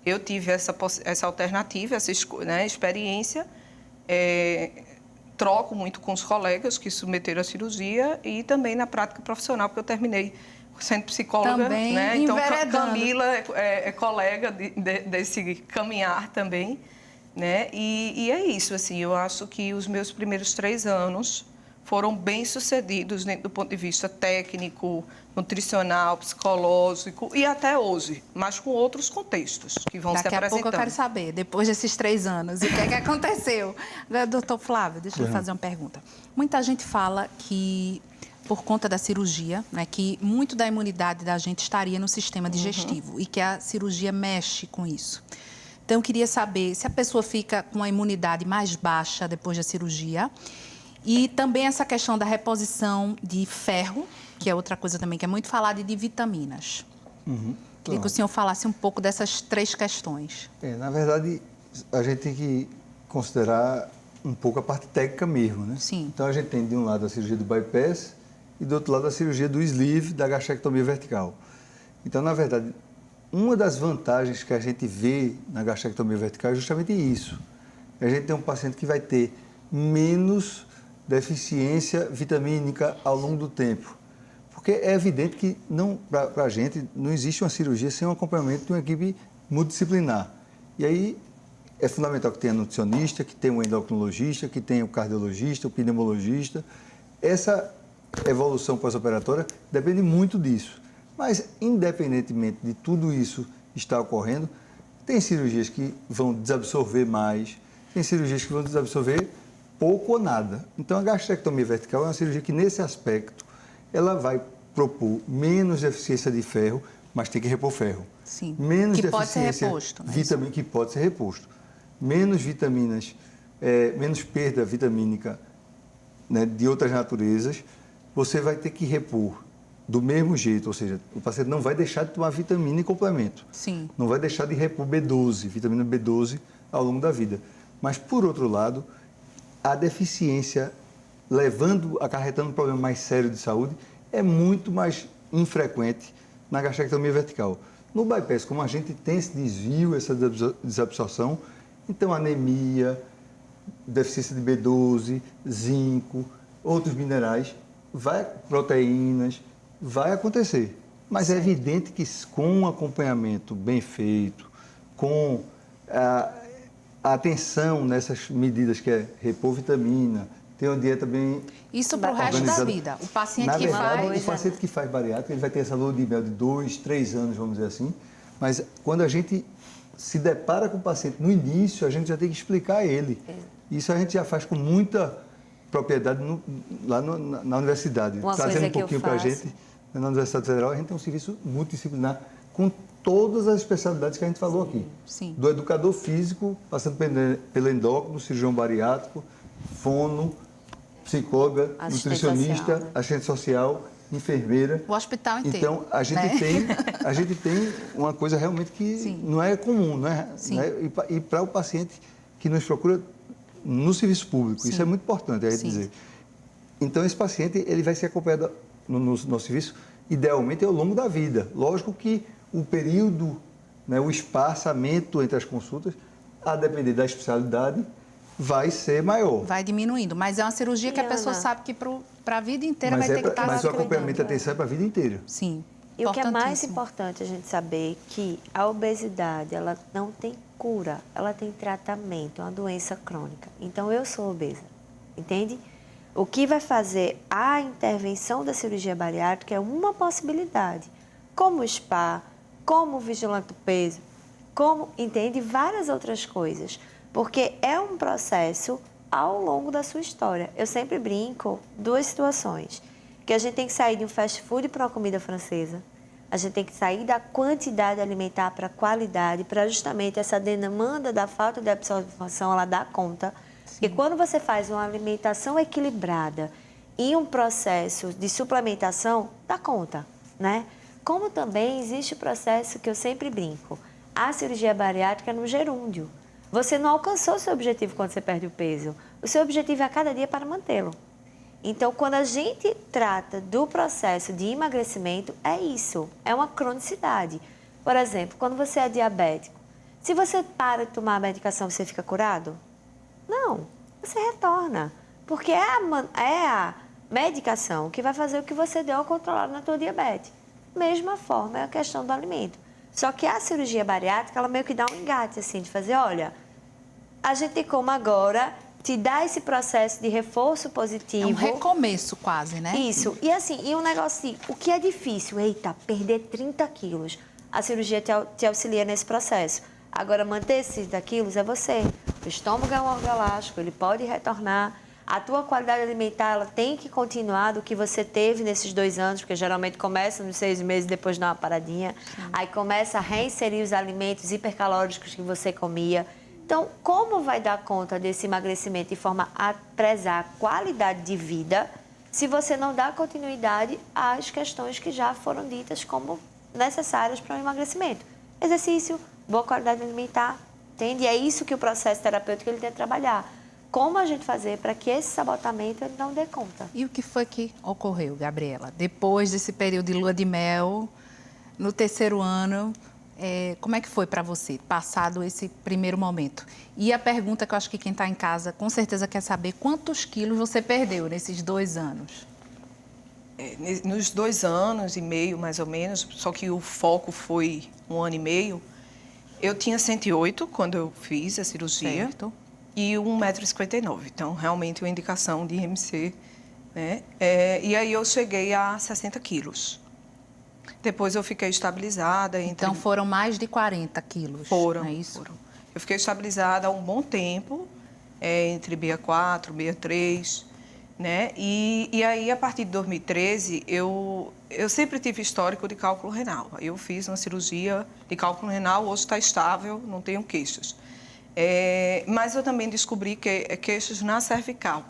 Speaker 3: Eu tive essa alternativa, essa experiência, troco muito com os colegas que submeteram a cirurgia e também na prática profissional, porque eu terminei sendo psicóloga,
Speaker 1: também,
Speaker 3: né? Então, Camila é colega desse caminhar também, né? E é isso, assim, eu acho que os meus primeiros 3 anos foram bem sucedidos dentro do ponto de vista técnico, nutricional, psicológico e até hoje, mas com outros contextos que vão se apresentando.
Speaker 1: Daqui a pouco eu quero saber, depois desses 3 anos, o que é que aconteceu? Doutor Flávio, deixa eu fazer uma pergunta. Muita gente fala que, por conta da cirurgia, né, que muito da imunidade da gente estaria no sistema digestivo e que a cirurgia mexe com isso. Então, eu queria saber se a pessoa fica com a imunidade mais baixa depois da cirurgia. E também essa questão da reposição de ferro, que é outra coisa também que é muito falada, e de vitaminas. Queria que o senhor falasse um pouco dessas 3 questões.
Speaker 2: Na verdade, a gente tem que considerar um pouco a parte técnica mesmo, né?
Speaker 1: Sim.
Speaker 2: Então, a gente tem de um lado a cirurgia do bypass e do outro lado a cirurgia do sleeve, da gastrectomia vertical. Então, na verdade, uma das vantagens que a gente vê na gastrectomia vertical é justamente isso. A gente tem um paciente que vai ter menos deficiência vitamínica ao longo do tempo. Porque é evidente que para a gente não existe uma cirurgia sem um acompanhamento de uma equipe multidisciplinar. E aí é fundamental que tenha nutricionista, que tenha um endocrinologista, que tenha o cardiologista, o pneumologista. Essa evolução pós-operatória depende muito disso. Mas, independentemente de tudo isso estar ocorrendo, tem cirurgias que vão desabsorver mais, tem cirurgias que vão desabsorver pouco ou nada. Então, a gastrectomia vertical é uma cirurgia que, nesse aspecto, ela vai propor menos deficiência de ferro, mas tem que repor ferro.
Speaker 1: Sim,
Speaker 2: menos
Speaker 1: que pode ser reposto. Né?
Speaker 2: Que pode ser reposto. Menos vitaminas, menos perda vitamínica, né, de outras naturezas, você vai ter que repor do mesmo jeito, ou seja, o paciente não vai deixar de tomar vitamina e complemento.
Speaker 1: Sim.
Speaker 2: Não vai deixar de repor B12, vitamina B12, ao longo da vida. Mas, por outro lado, a deficiência, acarretando um problema mais sério de saúde, é muito mais infrequente na gastrectomia vertical. No bypass, como a gente tem esse desvio, essa desabsorção, então anemia, deficiência de B12, zinco, outros minerais, proteínas, vai acontecer. Mas é evidente que com um acompanhamento bem feito, com a atenção nessas medidas que é repor vitamina, ter uma dieta bem
Speaker 1: Isso para o resto da vida. O paciente
Speaker 2: Na
Speaker 1: que
Speaker 2: verdade,
Speaker 1: faz...
Speaker 2: o paciente que faz bariátrica, ele vai ter essa lua de mel de 2, 3 anos, vamos dizer assim. Mas quando a gente se depara com o paciente no início, a gente já tem que explicar a ele. Isso a gente já faz com muita propriedade na universidade. Trazendo um pouquinho para a gente, na Universidade Federal, a gente tem um serviço multidisciplinar com todas as especialidades que a gente falou aqui.
Speaker 1: Sim.
Speaker 2: Do educador físico, passando pelo endócrino, cirurgião bariátrico, fono, psicóloga, nutricionista, assistente social, enfermeira.
Speaker 1: O hospital inteiro.
Speaker 2: Então, a gente tem uma coisa realmente que
Speaker 1: Sim.
Speaker 2: não é comum, não é?
Speaker 1: Sim.
Speaker 2: Não é? E para o paciente que nos procura no serviço público,
Speaker 1: Sim.
Speaker 2: isso é muito importante a gente
Speaker 1: Sim.
Speaker 2: dizer. Então, esse paciente ele vai ser acompanhado no nosso serviço, idealmente, ao longo da vida. Lógico que o período, né, o espaçamento entre as consultas, a depender da especialidade, vai ser maior.
Speaker 1: Vai diminuindo, mas é uma cirurgia que a pessoa sabe que para a vida inteira vai ter que estar...
Speaker 2: Mas o acompanhamento e atenção é para a vida inteira.
Speaker 1: Sim.
Speaker 4: E o que é mais importante a gente saber é que a obesidade, ela não tem cura, ela tem tratamento, é uma doença crônica. Então, eu sou obesa, entende? O que vai fazer a intervenção da cirurgia bariátrica é uma possibilidade, como o spa, como o vigilante do peso, como, entende? Várias outras coisas, porque é um processo ao longo da sua história. Eu sempre brinco duas situações, que a gente tem que sair de um fast food para uma comida francesa, a gente tem que sair da quantidade alimentar para a qualidade, para justamente essa demanda da falta de absorção, ela dá conta. Porque quando você faz uma alimentação equilibrada e um processo de suplementação, dá conta, né? Como também existe o processo que eu sempre brinco, a cirurgia bariátrica no gerúndio. Você não alcançou o seu objetivo quando você perde o peso. O seu objetivo é a cada dia para mantê-lo. Então, quando a gente trata do processo de emagrecimento, é isso, é uma cronicidade. Por exemplo, quando você é diabético, se você para de tomar a medicação, você fica curado? Não, você retorna, porque é a medicação que vai fazer o que você deu ao controlar na tua diabetes. Mesma forma é a questão do alimento. Só que a cirurgia bariátrica, ela meio que dá um engate, assim, de fazer, olha, a gente tem como agora te dar esse processo de reforço positivo.
Speaker 1: É um recomeço quase, né?
Speaker 4: Isso. E assim, e um negócio assim, o que é difícil? Eita, perder 30 quilos. A cirurgia te auxilia nesse processo. Agora, manter esses 30 quilos é você. O estômago é um órgão elástico, ele pode retornar. A tua qualidade alimentar, ela tem que continuar do que você teve nesses 2 anos, porque geralmente começa nos 6 meses, depois dá uma paradinha. Sim. Aí começa a reinserir os alimentos hipercalóricos que você comia. Então, como vai dar conta desse emagrecimento de forma a prezar a qualidade de vida, se você não dá continuidade às questões que já foram ditas como necessárias para o emagrecimento? Exercício, boa qualidade alimentar, entende? E é isso que o processo terapêutico ele tem que trabalhar. Como a gente fazer para que esse sabotamento ele não dê conta?
Speaker 1: E o que foi que ocorreu, Gabriela? Depois desse período de lua de mel, no 3º ano, como é que foi para você, passado esse primeiro momento? E a pergunta que eu acho que quem está em casa com certeza quer saber, quantos quilos você perdeu nesses 2 anos?
Speaker 3: Nos 2 anos e meio, mais ou menos, só que o foco foi 1 ano e meio, eu tinha 108 quando eu fiz a cirurgia.
Speaker 1: Certo.
Speaker 3: E 1,59 m. Então, realmente, uma indicação de IMC, né? E aí eu cheguei a 60 quilos. Depois eu fiquei estabilizada.
Speaker 1: Então, foram mais de 40 quilos,
Speaker 3: Foram,
Speaker 1: não é isso?
Speaker 3: foram. Eu fiquei estabilizada há um bom tempo, entre 64, 63, né? E aí, a partir de 2013, eu sempre tive histórico de cálculo renal. Eu fiz uma cirurgia de cálculo renal, hoje está estável, não tenho queixas. Mas eu também descobri queixas na cervical.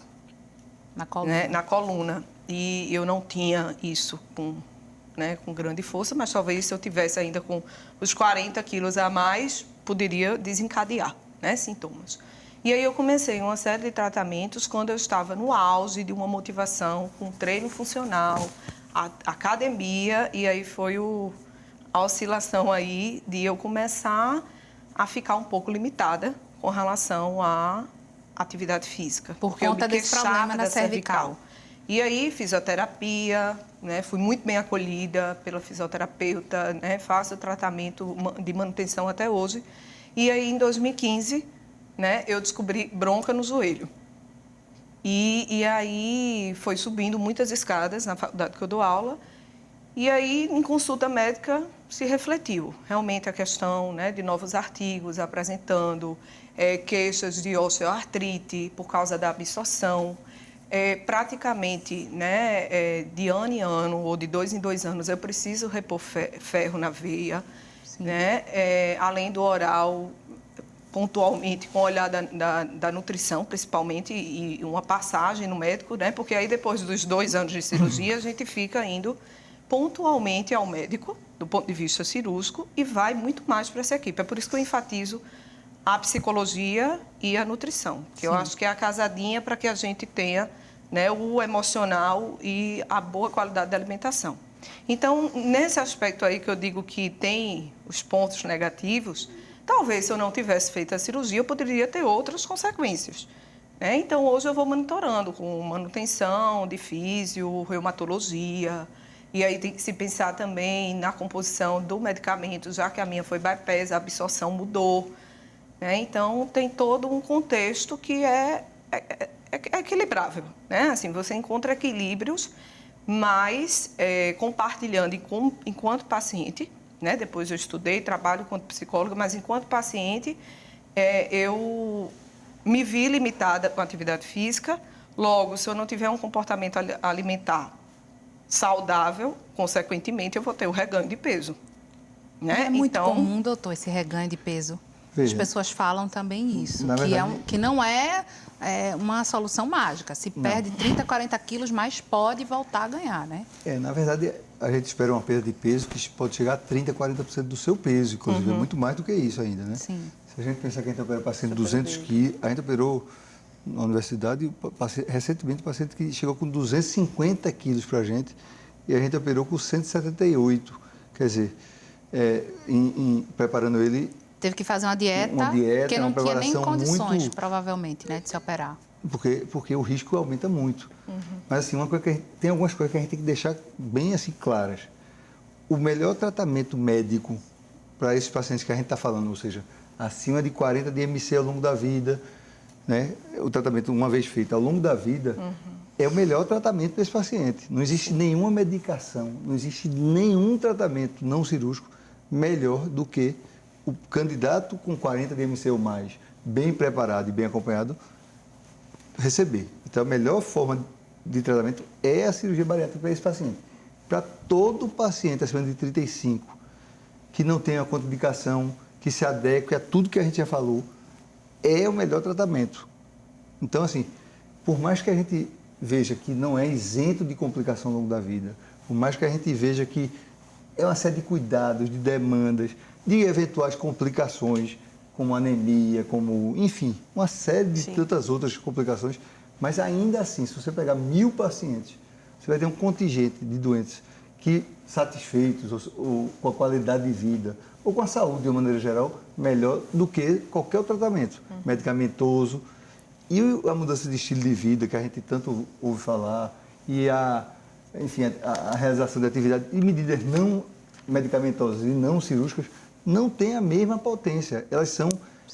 Speaker 1: Na coluna.
Speaker 3: Né? Na coluna. E eu não tinha isso com grande força, mas talvez se eu tivesse ainda com os 40 quilos a mais, poderia desencadear, né, sintomas. E aí eu comecei uma série de tratamentos quando eu estava no auge de uma motivação com treino funcional, academia, e aí foi a oscilação aí de eu começar a ficar um pouco limitada com relação à atividade física.
Speaker 1: Por conta desse problema na cervical.
Speaker 3: E aí, fisioterapia, né? Fui muito bem acolhida pela fisioterapeuta, né? Faço tratamento de manutenção até hoje. E aí, em 2015, né, eu descobri bronca no joelho. E aí foi subindo muitas escadas na faculdade que eu dou aula. E aí, em consulta médica, se refletiu realmente a questão, né, de novos artigos apresentando queixas de osteoartrite por causa da absorção. Praticamente, né, de ano em ano ou de 2 em 2 anos, eu preciso repor ferro na veia, né, além do oral, pontualmente com o olhar da nutrição, principalmente, e uma passagem no médico, né, porque aí depois dos 2 anos de cirurgia, a gente fica indo pontualmente ao médico, do ponto de vista cirúrgico, e vai muito mais para essa equipe. É por isso que eu enfatizo a psicologia e a nutrição, que eu acho que é a casadinha para que a gente tenha, né, o emocional e a boa qualidade da alimentação. Então, nesse aspecto aí que eu digo que tem os pontos negativos, talvez se eu não tivesse feito a cirurgia, eu poderia ter outras consequências, né? Então, hoje eu vou monitorando com manutenção de físio, reumatologia. E aí tem que se pensar também na composição do medicamento, já que a minha foi bypass, a absorção mudou, né? Então, tem todo um contexto que é equilibrável, né? Assim, você encontra equilíbrios, mas compartilhando enquanto paciente, né? Depois eu estudei, trabalho enquanto psicóloga, mas enquanto paciente, eu me vi limitada com a atividade física. Logo, se eu não tiver um comportamento alimentar saudável, consequentemente, eu vou ter o reganho de peso, né?
Speaker 1: É muito comum, doutor, esse reganho de peso. Veja, as pessoas falam também isso, que não é uma solução mágica. Se perde 30, 40 quilos, mas pode voltar a ganhar, né?
Speaker 2: Na verdade, a gente espera uma perda de peso que pode chegar a 30, 40% do seu peso, inclusive. É muito mais do que isso ainda, né? Sim. Se a gente pensar que a gente opera paciente de 200 quilos, a gente operou na universidade, recentemente, um paciente que chegou com 250 quilos para a gente e a gente operou com 178. Quer dizer, preparando ele...
Speaker 1: Teve que fazer uma dieta que não tinha nem condições, provavelmente, né, de se operar.
Speaker 2: Porque o risco aumenta muito. Mas, assim, tem algumas coisas que a gente tem que deixar bem assim claras. O melhor tratamento médico para esses pacientes que a gente está falando, ou seja, acima de 40 de MC ao longo da vida, né? O tratamento, uma vez feito ao longo da vida, é o melhor tratamento para esse paciente. Não existe nenhuma medicação, não existe nenhum tratamento não cirúrgico melhor do que o candidato com 40 de MC ou mais, bem preparado e bem acompanhado, receber. Então, a melhor forma de tratamento é a cirurgia bariátrica para esse paciente. Para todo paciente acima de 35, que não tenha contraindicação, que se adeque a tudo que a gente já falou, é o melhor tratamento. Então, assim, por mais que a gente veja que não é isento de complicação ao longo da vida, por mais que a gente veja que é uma série de cuidados, de demandas, de eventuais complicações, como anemia, como, enfim, uma série de tantas outras complicações, mas ainda assim, se você pegar 1000 pacientes, você vai ter um contingente de doentes que satisfeitos ou com a qualidade de vida, ou com a saúde de uma maneira geral, melhor do que qualquer outro tratamento medicamentoso. E a mudança de estilo de vida, que a gente tanto ouve falar, e a realização de atividade e medidas não medicamentosas e não cirúrgicas, não tem a mesma potência. Elas são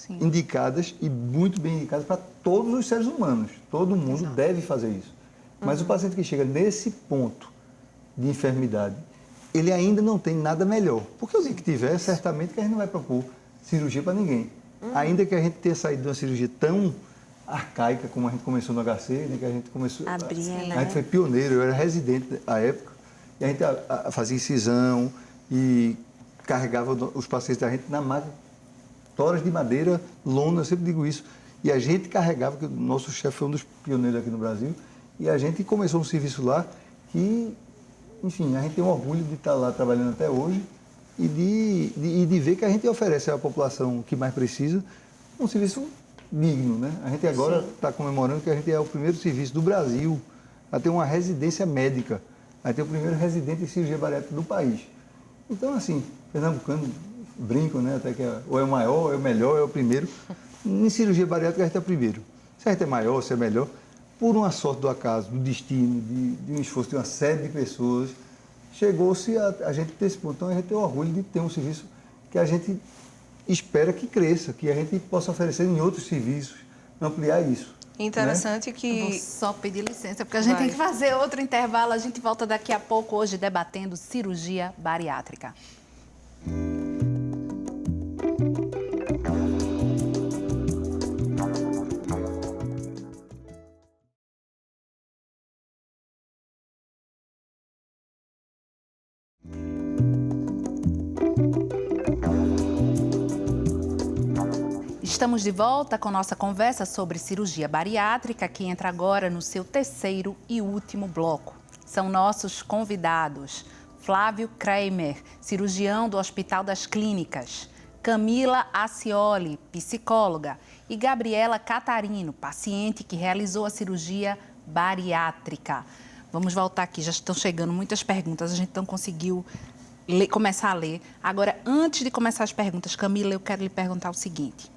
Speaker 2: indicadas e muito bem indicadas para todos os seres humanos. Todo mundo deve fazer isso. Mas o paciente que chega nesse ponto de enfermidade, ele ainda não tem nada melhor. Porque o dia que tiver, certamente que a gente não vai propor cirurgia para ninguém. Ainda que a gente tenha saído de uma cirurgia tão arcaica como a gente começou no HC, né, que a gente começou... A gente foi pioneiro, eu era residente à época, e a gente fazia incisão e carregava os pacientes da gente na máquina, toras de madeira, lona, eu sempre digo isso, e a gente carregava, que o nosso chefe foi um dos pioneiros aqui no Brasil, e a gente começou um serviço lá que, enfim, a gente tem um orgulho de estar lá trabalhando até hoje e de ver que a gente oferece à população que mais precisa um serviço digno, né? A gente agora está comemorando que a gente é o primeiro serviço do Brasil a ter uma residência médica, a ter o primeiro residente em cirurgia bariátrica do país. Então, assim, pernambucano brinco, né? Até que ou é o maior, ou é o melhor, ou é o primeiro. Em cirurgia bariátrica a gente é o primeiro. Se a gente é maior, se é melhor, por uma sorte do acaso, do destino, de um esforço de uma série de pessoas, chegou-se a gente ter esse ponto. Então, a gente tem o orgulho de ter um serviço que a gente espera que cresça, que a gente possa oferecer em outros serviços, ampliar isso.
Speaker 3: Interessante,
Speaker 2: né?
Speaker 3: que...
Speaker 1: Eu vou só pedir licença, porque a gente tem que fazer outro intervalo. A gente volta daqui a pouco, hoje, debatendo cirurgia bariátrica. Estamos de volta com nossa conversa sobre cirurgia bariátrica, que entra agora no seu terceiro e último bloco. São nossos convidados: Flávio Kramer, cirurgião do Hospital das Clínicas; Camila Acioli, psicóloga; e Gabriela Catarino, paciente que realizou a cirurgia bariátrica. Vamos voltar aqui, já estão chegando muitas perguntas, a gente não conseguiu começar a ler. Agora, antes de começar as perguntas, Camila, eu quero lhe perguntar o seguinte: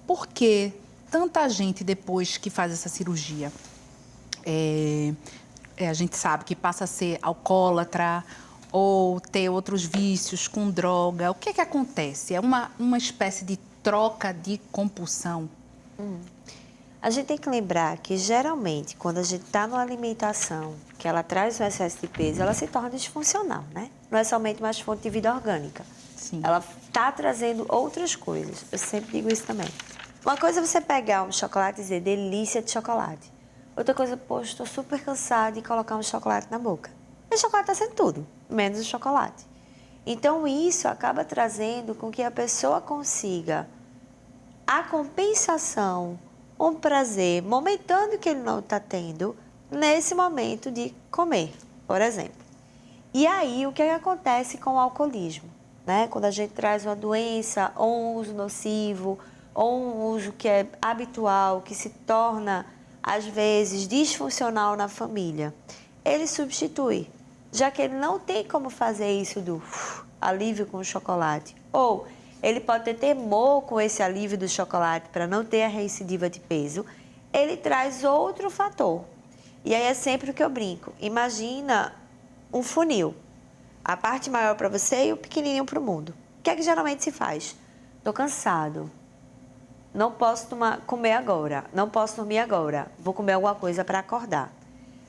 Speaker 1: por que tanta gente, depois que faz essa cirurgia, a gente sabe que passa a ser alcoólatra ou ter outros vícios com droga? O que é que acontece? É uma espécie de troca de compulsão?
Speaker 4: A gente tem que lembrar que, geralmente, quando a gente está numa alimentação que ela traz um excesso de peso, ela se torna disfuncional, né? Não é somente mais fonte de vida orgânica.
Speaker 1: Sim.
Speaker 4: Ela está trazendo outras coisas. Eu sempre digo isso também. Uma coisa é você pegar um chocolate e dizer delícia de chocolate. Outra coisa, poxa, estou super cansada de colocar um chocolate na boca. E o chocolate está sendo tudo, menos o chocolate. Então, isso acaba trazendo com que a pessoa consiga a compensação, um prazer momentâneo que ele não está tendo nesse momento de comer, por exemplo. E aí, o que acontece com o alcoolismo? Né? Quando a gente traz uma doença ou um uso nocivo, ou um uso que é habitual, que se torna, às vezes, disfuncional na família, ele substitui, já que ele não tem como fazer isso do alívio com o chocolate. Ou ele pode ter temor com esse alívio do chocolate para não ter a recidiva de peso, ele traz outro fator. E aí é sempre o que eu brinco. Imagina um funil. A parte maior para você e o pequenininho para o mundo. O que é que geralmente se faz? Estou cansado. Não posso comer agora. Não posso dormir agora. Vou comer alguma coisa para acordar.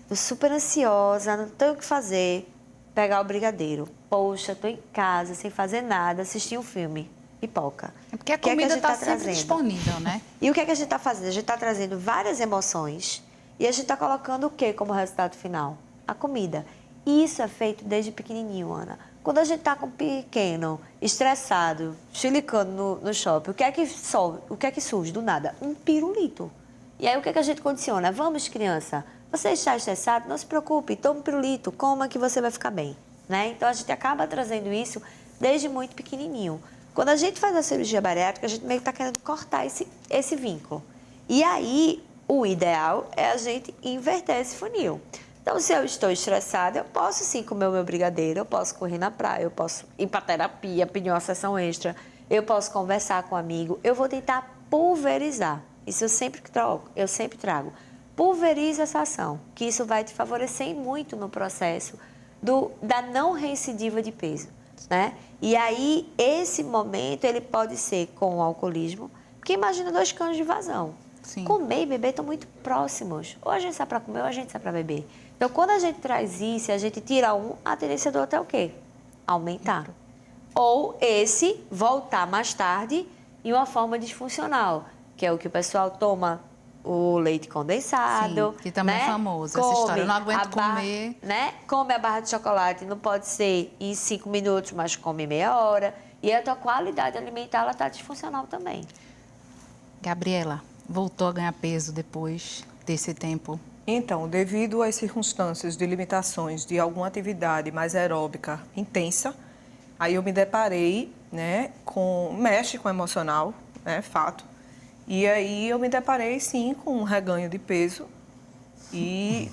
Speaker 4: Estou super ansiosa, não tenho o que fazer. Pegar o brigadeiro. Poxa, estou em casa, sem fazer nada, assistir um filme. Pipoca.
Speaker 1: É porque a comida está sempre disponível, né?
Speaker 4: E o que é que a gente está fazendo? A gente está trazendo várias emoções e a gente está colocando o quê como resultado final? A comida. E isso é feito desde pequenininho, Ana. Quando a gente está com um pequeno, estressado, chilicando no shopping, o que é que surge do nada? Um pirulito. E aí o que é que a gente condiciona? Vamos, criança, você está estressado? Não se preocupe, toma um pirulito, coma que você vai ficar bem. Né? Então a gente acaba trazendo isso desde muito pequenininho. Quando a gente faz a cirurgia bariátrica, a gente meio que está querendo cortar esse vínculo. E aí, o ideal é a gente inverter esse funil. Então, se eu estou estressada, eu posso sim comer o meu brigadeiro, eu posso correr na praia, eu posso ir para terapia, pedir uma sessão extra, eu posso conversar com um amigo, eu vou tentar pulverizar. Isso eu sempre trago. Pulveriza essa ação, que isso vai te favorecer muito no processo da não recidiva de peso. Né? E aí, esse momento, ele pode ser com o alcoolismo, porque imagina 2 canos de vazão.
Speaker 1: Sim.
Speaker 4: Comer e beber estão muito próximos. Ou a gente sai para comer, ou a gente sai para beber. Então, quando a gente traz isso, a gente tira a tendência do outro é o quê? Aumentar. Ou esse voltar mais tarde em uma forma disfuncional, que é o que o pessoal toma o leite condensado.
Speaker 1: Sim, que também é famoso essa história. Eu não aguento comer.
Speaker 4: Né? Come a barra de chocolate, não pode ser em 5 minutos, mas come meia hora. E a tua qualidade alimentar está disfuncional também.
Speaker 1: Gabriela, voltou a ganhar peso depois desse tempo?
Speaker 3: Então, devido às circunstâncias de limitações de alguma atividade mais aeróbica intensa, aí eu me deparei, né, mexe com o emocional, né, fato. E aí eu me deparei, sim, com um reganho de peso e,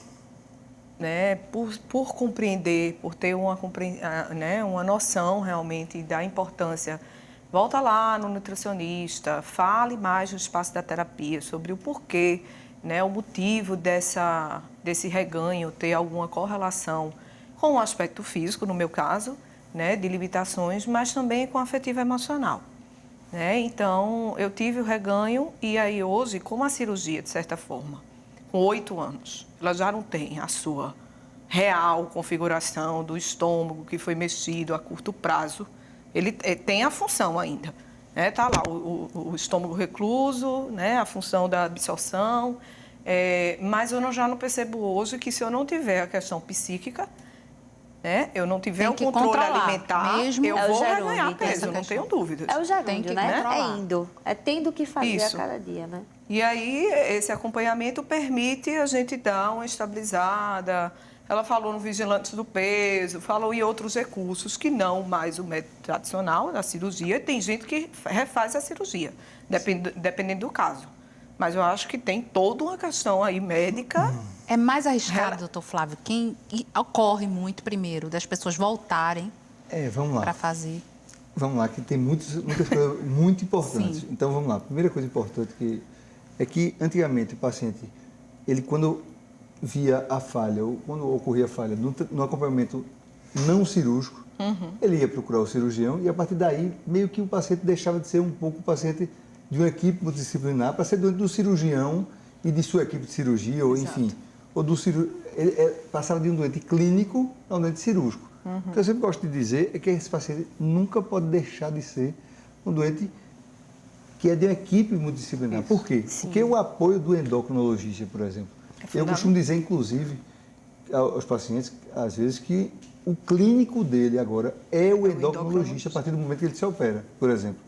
Speaker 3: né, por compreender, por ter uma noção realmente da importância, volta lá no nutricionista, fale mais no espaço da terapia sobre o porquê, né, o motivo desse reganho ter alguma correlação com o aspecto físico, no meu caso, né, de limitações, mas também com o afetivo emocional. né? Então, eu tive o reganho e aí hoje, como a cirurgia, de certa forma, com 8 anos, ela já não tem a sua real configuração do estômago que foi mexido a curto prazo, ele tem a função ainda. Está lá o estômago recluso, né? A função da absorção, mas eu já não percebo hoje que se eu não tiver a questão psíquica, né? Eu não tiver o controle alimentar,
Speaker 1: mesmo
Speaker 3: eu vou ganhar peso, eu não tenho dúvidas.
Speaker 4: É o gerúndio, né?
Speaker 1: Controlar.
Speaker 4: É indo, é tendo o que fazer
Speaker 3: Isso.
Speaker 4: a cada dia, né?
Speaker 3: E aí, esse acompanhamento permite a gente dar uma estabilizada. Ela falou no vigilante do peso, falou em outros recursos que não mais o método tradicional da cirurgia. Tem gente que refaz a cirurgia, dependendo do caso. Mas eu acho que tem toda uma questão aí médica.
Speaker 1: É mais arriscado, doutor Flávio, ocorre muito primeiro, das pessoas voltarem
Speaker 2: Vamos lá.
Speaker 1: para fazer.
Speaker 2: Vamos lá, que tem muitas coisas muito importantes.
Speaker 1: Sim.
Speaker 2: Então, vamos lá. A primeira coisa importante é que, antigamente, o paciente, ele quando via a falha, ou quando ocorria a falha no acompanhamento não cirúrgico, ele ia procurar o cirurgião e, a partir daí, meio que o paciente deixava de ser um pouco o paciente de uma equipe multidisciplinar para ser doente do cirurgião e de sua equipe de cirurgia, ou
Speaker 3: Exato.
Speaker 2: enfim, ou do ele passava de um doente clínico a um doente cirúrgico. O que eu sempre gosto de dizer é que esse paciente nunca pode deixar de ser um doente que é de uma equipe multidisciplinar.
Speaker 3: Isso.
Speaker 2: Por quê?
Speaker 4: Sim.
Speaker 2: Porque o apoio do endocrinologista, por exemplo, eu costumo dizer, inclusive, aos pacientes, às vezes, que o clínico dele agora é o endocrinologista a partir do momento que ele se opera, por exemplo.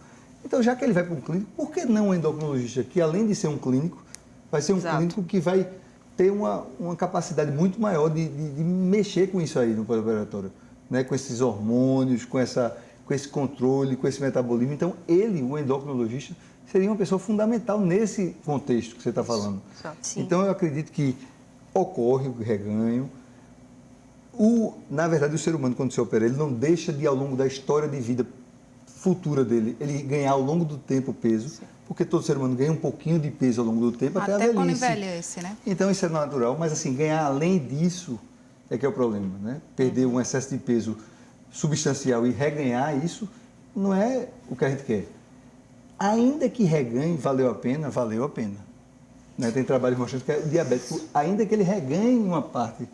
Speaker 2: Então, já que ele vai para um clínico, por que não um endocrinologista que, além de ser um clínico, vai ser um
Speaker 3: Exato.
Speaker 2: clínico que vai ter uma capacidade muito maior de mexer com isso aí no pós-operatório, né? Com esses hormônios, com esse controle, com esse metabolismo. Então, o endocrinologista, seria uma pessoa fundamental nesse contexto que você está falando.
Speaker 4: Sim.
Speaker 2: Então, eu acredito que ocorre o reganho. Na verdade, o ser humano, quando se opera, ele não deixa de, ao longo da história de vida futura dele, ele ganhar ao longo do tempo peso, porque todo ser humano ganha um pouquinho de peso ao longo do tempo, até a velhice.
Speaker 1: Quando envelhece, né?
Speaker 2: Então, isso é natural, mas assim, ganhar além disso é que é o problema, né? Perder um excesso de peso substancial e reganhar isso não é o que a gente quer. Ainda que reganhe, valeu a pena, né? Tem trabalho mostrando que o diabético, ainda que ele reganhe uma parte,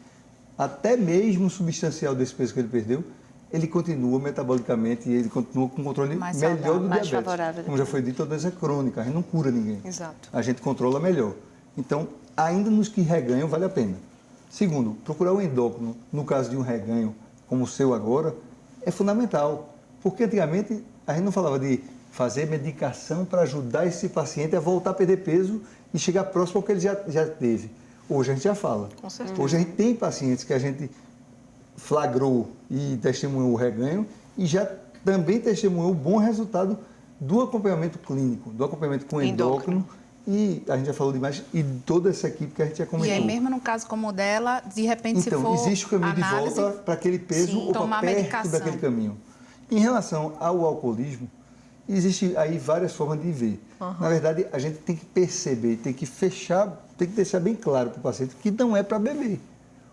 Speaker 2: até mesmo substancial desse peso que ele perdeu, ele continua metabolicamente e ele continua com um controle melhor do
Speaker 4: mais
Speaker 2: diabetes.
Speaker 4: favorável.
Speaker 2: Como já foi dito, a doença é crônica, a gente não cura ninguém.
Speaker 3: Exato.
Speaker 2: A gente controla melhor. Então, ainda nos que reganham, vale a pena. Segundo, procurar o endócrino, no caso de um reganho como o seu agora, é fundamental. Porque antigamente a gente não falava de fazer medicação para ajudar esse paciente a voltar a perder peso e chegar próximo ao que ele já teve. Hoje a gente já fala.
Speaker 3: Com certeza.
Speaker 2: Hoje a gente tem pacientes que a gente flagrou e testemunhou o reganho e já também testemunhou o bom resultado do acompanhamento clínico, do acompanhamento com endócrino. E a gente já falou demais, e toda essa equipe que a gente já comentou.
Speaker 1: E aí, mesmo no caso como o dela, de repente, se for
Speaker 2: Então, existe o caminho
Speaker 1: análise,
Speaker 2: de volta para aquele peso ou
Speaker 1: tomar
Speaker 2: para perto
Speaker 1: medicação.
Speaker 2: daquele caminho. Em relação ao alcoolismo, existe aí várias formas de ver. Na verdade, a gente tem que perceber, tem que deixar bem claro para o paciente que não é para beber.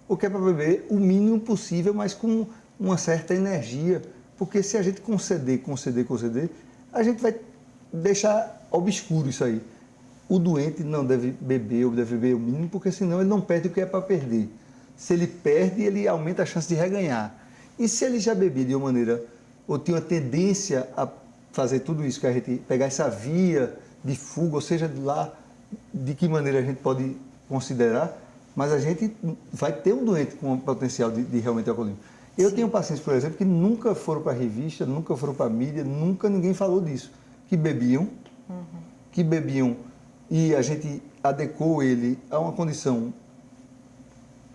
Speaker 2: Ou que é para beber o mínimo possível, mas com uma certa energia. Porque se a gente conceder, a gente vai deixar obscuro isso aí. O doente não deve beber, ou deve beber o mínimo, porque senão ele não perde o que é para perder. Se ele perde, ele aumenta a chance de reganhar. E se ele já bebia de uma maneira, ou tinha uma tendência a fazer tudo isso, que a gente pegar essa via de fuga, ou seja, de lá, de que maneira a gente pode considerar, mas a gente vai ter um doente com um potencial de realmente alcoolismo. Eu tenho pacientes, por exemplo, que nunca foram para a revista, nunca foram para a mídia, nunca ninguém falou disso. Que bebiam e a gente adequou ele a uma condição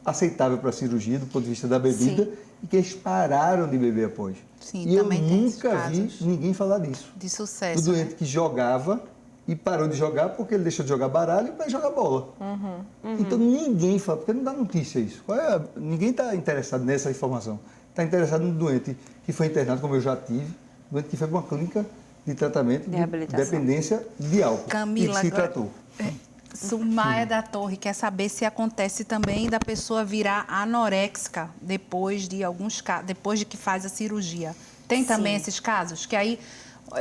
Speaker 2: aceitável para a cirurgia, do ponto de vista da bebida, e que eles pararam de beber após.
Speaker 1: Sim,
Speaker 2: e eu
Speaker 1: também tem esses
Speaker 2: nunca vi
Speaker 1: casos
Speaker 2: ninguém falar disso.
Speaker 1: de sucesso.
Speaker 2: Do doente que jogava e parou de jogar porque ele deixou de jogar baralho e vai jogar bola. Então ninguém fala, porque não dá notícia isso. Ninguém está interessado nessa informação. Está interessado no doente que foi internado, como eu já tive, doente que foi para uma clínica de tratamento de dependência de álcool.
Speaker 1: Camila,
Speaker 2: e se
Speaker 1: agora,
Speaker 2: tratou.
Speaker 1: Sumaia da Torre quer saber se acontece também da pessoa virar anoréxica depois de que faz a cirurgia. Tem também esses casos? Que aí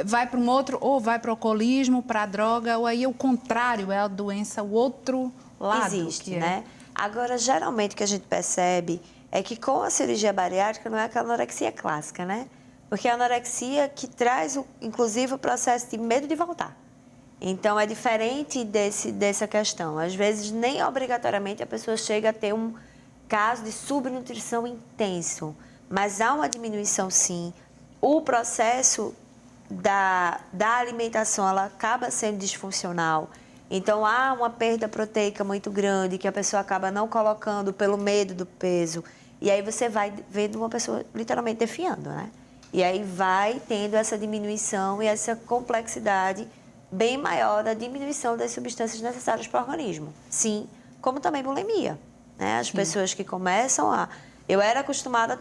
Speaker 1: vai para um outro, ou vai para o alcoolismo, para a droga, ou aí o contrário, é a doença, o outro lado.
Speaker 4: Existe, né? Agora, geralmente o que a gente percebe é que com a cirurgia bariátrica não é aquela anorexia clássica, né? Porque é a anorexia que traz, inclusive, o processo de medo de voltar. Então, é diferente dessa questão. Às vezes, nem obrigatoriamente a pessoa chega a ter um caso de subnutrição intenso, mas há uma diminuição, sim. O processo da alimentação, ela acaba sendo disfuncional. Então, há uma perda proteica muito grande que a pessoa acaba não colocando pelo medo do peso. E aí você vai vendo uma pessoa literalmente definhando, né? E aí vai tendo essa diminuição e essa complexidade bem maior da diminuição das substâncias necessárias para o organismo. Sim, como também bulimia, né? As pessoas que começam a... Eu era acostumada a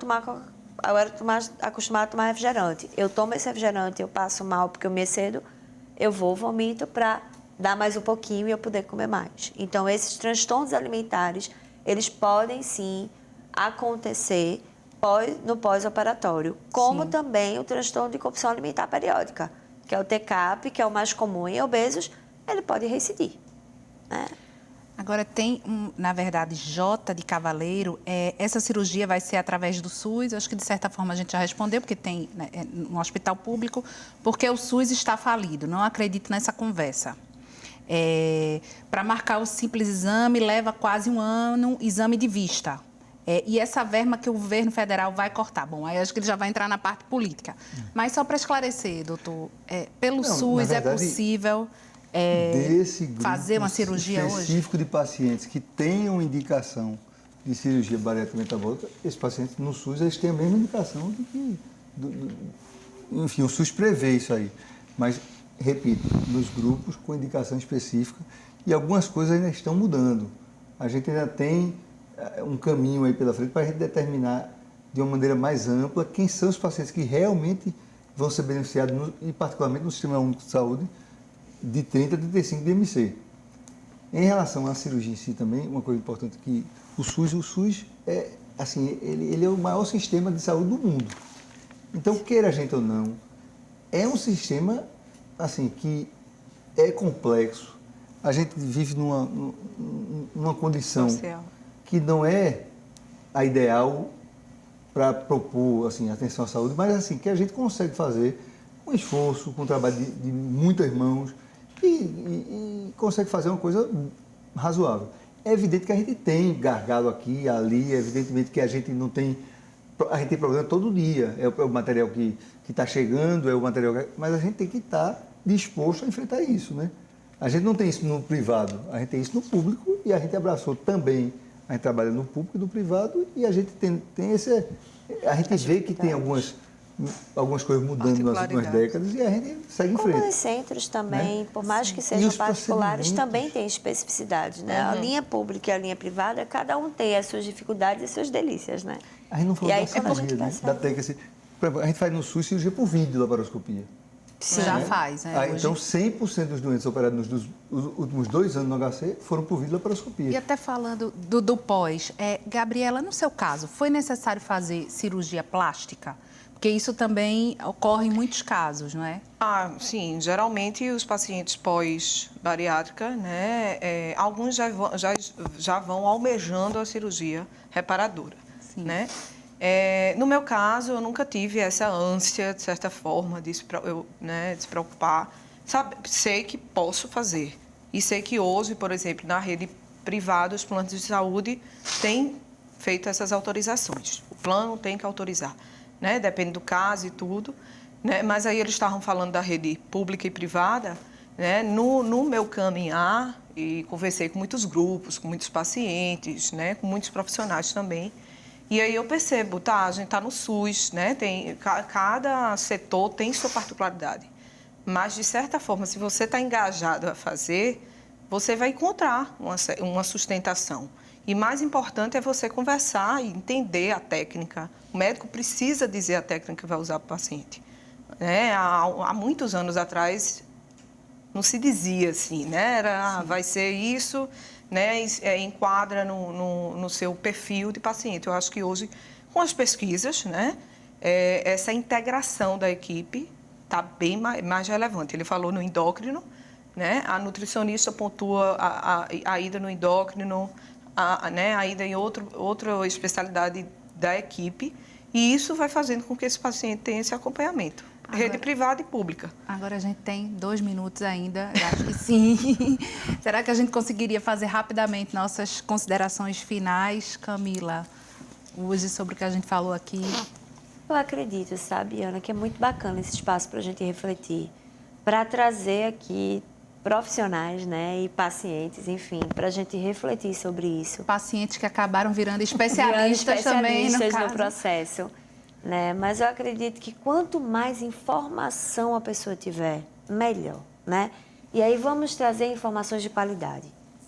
Speaker 4: tomar refrigerante. Eu tomo esse refrigerante, eu passo mal porque eu me excedo, eu vomito para dar mais um pouquinho e eu poder comer mais. Então, esses transtornos alimentares, eles podem sim acontecer no pós-operatório, como também o transtorno de compulsão alimentar periódica, que é o TCAP, que é o mais comum em obesos, ele pode reincidir, né?
Speaker 1: Agora, tem, na verdade, J de Cavaleiro, essa cirurgia vai ser através do SUS, acho que de certa forma a gente já respondeu, porque tem, né, no hospital público, porque o SUS está falido, não acredito nessa conversa. Para marcar o simples exame, leva quase um ano, exame de vista. E essa verba que o governo federal vai cortar. Bom, aí acho que ele já vai entrar na parte política. Mas só para esclarecer, doutor, pelo SUS verdade, é possível fazer uma cirurgia hoje?
Speaker 2: Específico de pacientes que tenham indicação de cirurgia bariátrica metabólica, esses pacientes no SUS eles têm a mesma indicação do que... enfim, o SUS prevê isso aí. Mas, repito, nos grupos com indicação específica e algumas coisas ainda estão mudando. A gente ainda tem um caminho aí pela frente para a gente determinar de uma maneira mais ampla quem são os pacientes que realmente vão ser beneficiados, e particularmente no Sistema Único de Saúde, de 30 a 35 de IMC. Em relação à cirurgia em si também, uma coisa importante que o SUS é, assim, ele é o maior sistema de saúde do mundo. Então, queira a gente ou não, é um sistema assim, que é complexo. A gente vive numa condição social que não é a ideal para propor assim, atenção à saúde, mas assim, que a gente consegue fazer com esforço, com o trabalho de muitas mãos e consegue fazer uma coisa razoável. É evidente que a gente tem gargalo aqui e ali, é evidentemente que a gente não tem... A gente tem problema todo dia, é o material que está chegando, é o material mas a gente tem que estar disposto a enfrentar isso, né? A gente não tem isso no privado, a gente tem isso no público e a gente abraçou também. A gente trabalha no público e no privado e a gente tem esse... A gente vê que tem algumas coisas mudando nas décadas e a gente segue em frente.
Speaker 4: Como os centros também, né? Por mais que sejam particulares, também têm especificidades, né? A linha pública e a linha privada, cada um tem as suas dificuldades e as suas delícias, né?
Speaker 2: A gente não falou da cirurgia, né? A gente faz no SUS cirurgia por vídeo laparoscopia.
Speaker 1: Sim. Já faz, né?
Speaker 2: Então, 100% dos doentes operados nos últimos 2 anos no HC foram por vídeo laparoscopia.
Speaker 1: E até falando do pós, Gabriela, no seu caso, foi necessário fazer cirurgia plástica? Porque isso também ocorre em muitos casos, não é?
Speaker 3: Sim. Geralmente, os pacientes pós-bariátrica, né, alguns já vão almejando a cirurgia reparadora, né? No meu caso, eu nunca tive essa ânsia, de certa forma, de se preocupar. Sei que posso fazer. E sei que hoje, por exemplo, na rede privada, os planos de saúde têm feito essas autorizações. O plano tem que autorizar, né? Depende do caso e tudo, né? Mas aí eles estavam falando da rede pública e privada, né? No meu caminhar, e conversei com muitos grupos, com muitos pacientes, né? Com muitos profissionais também. E aí eu percebo, a gente está no SUS, né? Cada setor tem sua particularidade. Mas, de certa forma, se você está engajado a fazer, você vai encontrar uma sustentação. E mais importante é você conversar e entender a técnica. O médico precisa dizer a técnica que vai usar para o paciente. Né? Há muitos anos atrás, não se dizia assim, né? Vai ser isso... Né, enquadra no seu perfil de paciente. Eu acho que hoje, com as pesquisas, né, essa integração da equipe está bem mais relevante. Ele falou no endócrino, né? A nutricionista pontua a ida no endócrino, né? A ida em outra especialidade da equipe, e isso vai fazendo com que esse paciente tenha esse acompanhamento. Rede privada e pública.
Speaker 1: Agora a gente tem 2 minutos ainda, eu acho que sim. Será que a gente conseguiria fazer rapidamente nossas considerações finais, Camila, hoje sobre o que a gente falou aqui?
Speaker 4: Eu acredito, sabe, Ana, que é muito bacana esse espaço para a gente refletir, para trazer aqui profissionais, né, e pacientes, enfim, para a gente refletir sobre isso.
Speaker 1: Pacientes que acabaram virando especialistas também,
Speaker 4: no processo, né? Mas eu acredito que quanto mais informação a pessoa tiver, melhor, né? E aí vamos trazer informações de qualidade.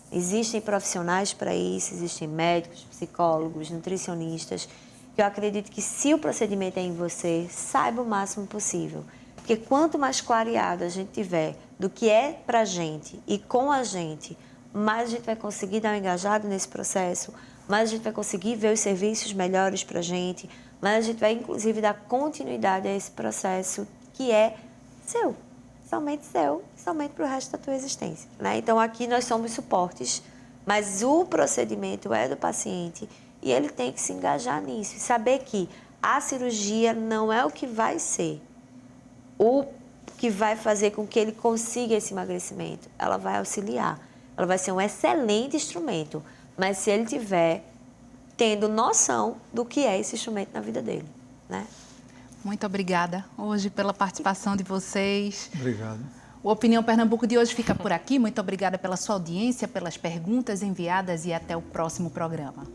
Speaker 4: Existem profissionais para isso, existem médicos, psicólogos, nutricionistas, que eu acredito que se o procedimento é em você, saiba o máximo possível. Porque quanto mais clareado a gente tiver do que é para a gente e com a gente, mais a gente vai conseguir dar um engajado nesse processo, mais a gente vai conseguir ver os serviços melhores para a gente, mais a gente vai, inclusive, dar continuidade a esse processo que é seu, somente para o resto da tua existência, né? Então, aqui nós somos suportes, mas o procedimento é do paciente e ele tem que se engajar nisso e saber que a cirurgia não é o que vai ser, o que vai fazer com que ele consiga esse emagrecimento. Ela vai auxiliar, ela vai ser um excelente instrumento, mas se ele tiver tendo noção do que é esse instrumento na vida dele, né?
Speaker 1: Muito obrigada hoje pela participação de vocês.
Speaker 2: Obrigado.
Speaker 1: O Opinião Pernambuco de hoje fica por aqui. Muito obrigada pela sua audiência, pelas perguntas enviadas e até o próximo programa.